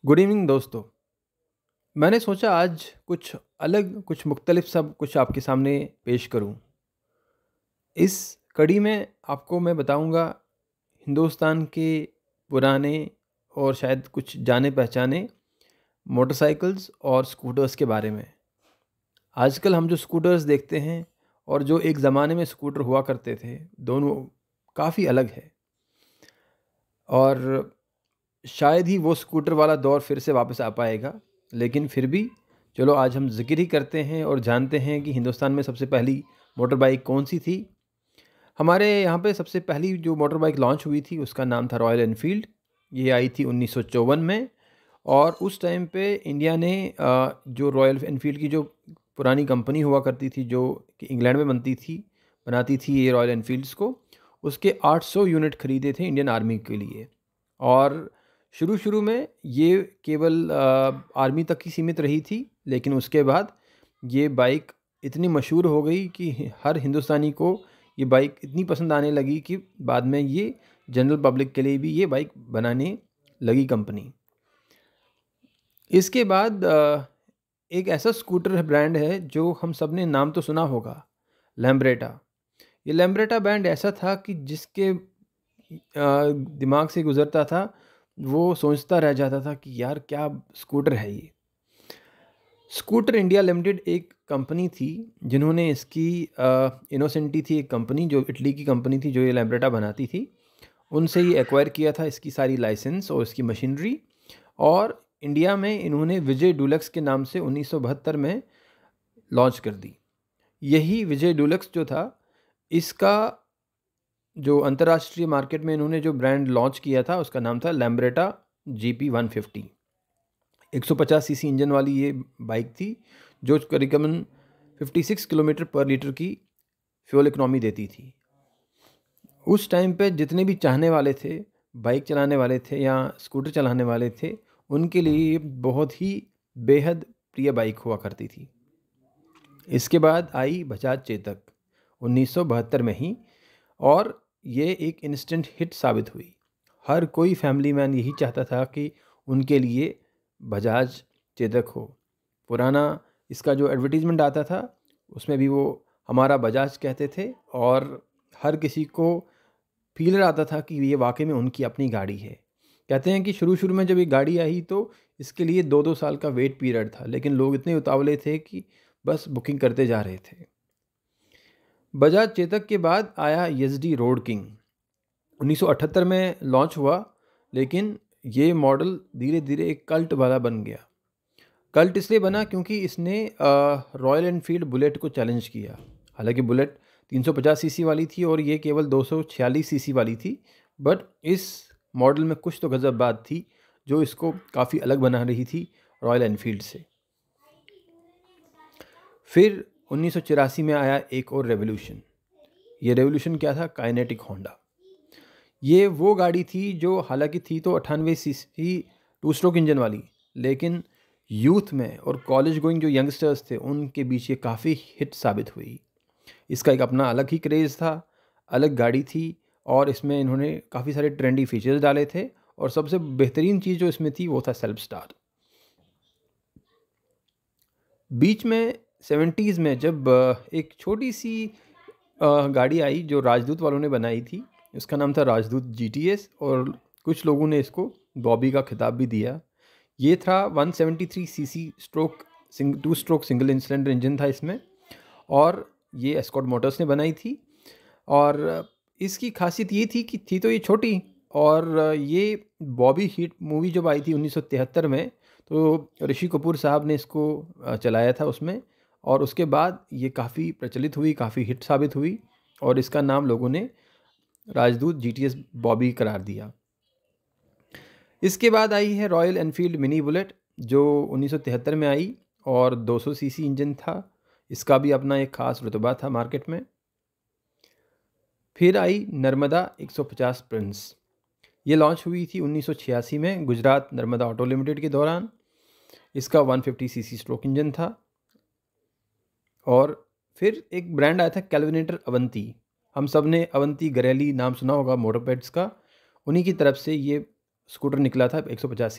Good evening दोस्तों। मैंने सोचा आज कुछ अलग, कुछ मुख्तलिफ सब कुछ आपके सामने पेश करूं। इस कड़ी में आपको मैं बताऊंगा हिंदुस्तान के पुराने और शायद कुछ जाने पहचाने मोटरसाइकिल्स और स्कूटर्स के बारे में। आजकल हम जो स्कूटर्स देखते हैं और जो एक ज़माने में स्कूटर हुआ करते थे, दोनों काफ़ी अलग है। और शायद ही वो स्कूटर वाला दौर फिर से वापस आ पाएगा, लेकिन फिर भी चलो आज हम ज़िक्र ही करते हैं और जानते हैं कि हिंदुस्तान में सबसे पहली मोटर बाइक कौन सी थी। हमारे यहाँ पे सबसे पहली जो मोटर बाइक लॉन्च हुई थी उसका नाम था रॉयल एनफील्ड। ये आई थी 1954 में। और उस टाइम पे इंडिया ने जो रॉयल एनफील्ड की जो पुरानी कंपनी हुआ करती थी, जो कि इंग्लैंड में बनाती थी ये रॉयल एनफील्ड्स को, उसके 800 यूनिट ख़रीदे थे इंडियन आर्मी के लिए। और शुरू में ये केवल आर्मी तक ही सीमित रही थी, लेकिन उसके बाद ये बाइक इतनी मशहूर हो गई कि हर हिंदुस्तानी को ये बाइक इतनी पसंद आने लगी कि बाद में ये जनरल पब्लिक के लिए भी ये बाइक बनाने लगी कंपनी। इसके बाद एक ऐसा स्कूटर ब्रांड है जो हम सब ने नाम तो सुना होगा, लैम्ब्रेटा। ये लैम्ब्रेटा ब्रांड ऐसा था कि जिसके दिमाग से गुज़रता था वो सोचता रह जाता था कि यार क्या स्कूटर है ये। स्कूटर इंडिया लिमिटेड एक कंपनी थी जिन्होंने इसकी इनोसेंटी थी, एक कंपनी जो इटली की कंपनी थी जो ये लैम्ब्रेटा बनाती थी। उनसे ये एक्वायर किया था इसकी सारी लाइसेंस और इसकी मशीनरी। और इंडिया में इन्होंने विजय डुलक्स के नाम से 1972 में लॉन्च कर दी। यही विजय डुलक्स जो था, इसका जो अंतर्राष्ट्रीय मार्केट में इन्होंने जो ब्रांड लॉन्च किया था उसका नाम था लैम्ब्रेटा GP 150। 150 सीसी इंजन वाली ये बाइक थी जो करीबन 56 किलोमीटर पर लीटर की फ्यूल इकनॉमी देती थी। उस टाइम पे जितने भी चाहने वाले थे, बाइक चलाने वाले थे या स्कूटर चलाने वाले थे, उनके लिए ये बहुत ही बेहद प्रिय बाइक हुआ करती थी। इसके बाद आई बजाज चेतक 1972 में ही, और ये एक इंस्टेंट हिट साबित हुई। हर कोई फैमिली मैन यही चाहता था कि उनके लिए बजाज चेतक हो। पुराना इसका जो एडवर्टीज़मेंट आता था उसमें भी वो हमारा बजाज कहते थे, और हर किसी को फील आता था कि ये वाकई में उनकी अपनी गाड़ी है। कहते हैं कि शुरू में जब ये गाड़ी आई तो इसके लिए 2-2 साल का वेट पीरियड था, लेकिन लोग इतने उतावले थे कि बस बुकिंग करते जा रहे थे। बजाज चेतक के बाद आया YSD रोड किंग। 1978 में लॉन्च हुआ, लेकिन ये मॉडल धीरे धीरे एक कल्ट वाला बन गया। कल्ट इसलिए बना क्योंकि इसने रॉयल एनफील्ड बुलेट को चैलेंज किया। हालांकि बुलेट 350 सीसी वाली थी और ये केवल 246 सीसी वाली थी, बट इस मॉडल में कुछ तो गज़ब बात थी जो इसको काफ़ी अलग बना रही थी रॉयल एनफील्ड से। फिर 1984 में आया एक और रेवोल्यूशन। ये रेवोल्यूशन क्या था? Kinetic Honda. ये वो गाड़ी थी जो हालांकि थी तो 98 सीसी 2 स्ट्रोक इंजन वाली, लेकिन यूथ में और कॉलेज गोइंग जो यंगस्टर्स थे उनके बीच ये काफ़ी हिट साबित हुई। इसका एक अपना अलग ही क्रेज़ था, अलग गाड़ी थी, और इसमें इन्होंने काफ़ी सारे ट्रेंडी फीचर्स डाले थे। और सबसे बेहतरीन चीज़ जो इसमें थी वो था सेल्फ स्टार्ट। बीच में 70s में जब एक छोटी सी गाड़ी आई जो राजदूत वालों ने बनाई थी, इसका नाम था राजदूत GTS, और कुछ लोगों ने इसको बॉबी का खिताब भी दिया। ये था 173 CC 2 stroke single cylinder engine था इसमें, और ये एस्कॉर्ट मोटर्स ने बनाई थी। और इसकी खासियत ये थी कि थी तो ये छोटी, और ये बॉबी हिट मूवी जब आई थी 1973 में, तो ऋषि कपूर साहब ने इसको चलाया था उसमें, और उसके बाद ये काफ़ी प्रचलित हुई, काफ़ी हिट साबित हुई, और इसका नाम लोगों ने राजदूत GTS बॉबी करार दिया। इसके बाद आई है रॉयल एनफील्ड मिनी बुलेट जो 1973 में आई, और 200 सीसी इंजन था। इसका भी अपना एक ख़ास रुतबा था मार्केट में। फिर आई नर्मदा 150 प्रिंस। ये लॉन्च हुई थी 1986 में गुजरात नर्मदा ऑटो लिमिटेड के दौरान। इसका 150 सीसी स्ट्रोक इंजन था। और फिर एक ब्रांड आया था कैलविनेटर अवंती। हम सब ने अवंती गरेली नाम सुना होगा मोटरपेड्स का, उन्हीं की तरफ से ये स्कूटर निकला था 150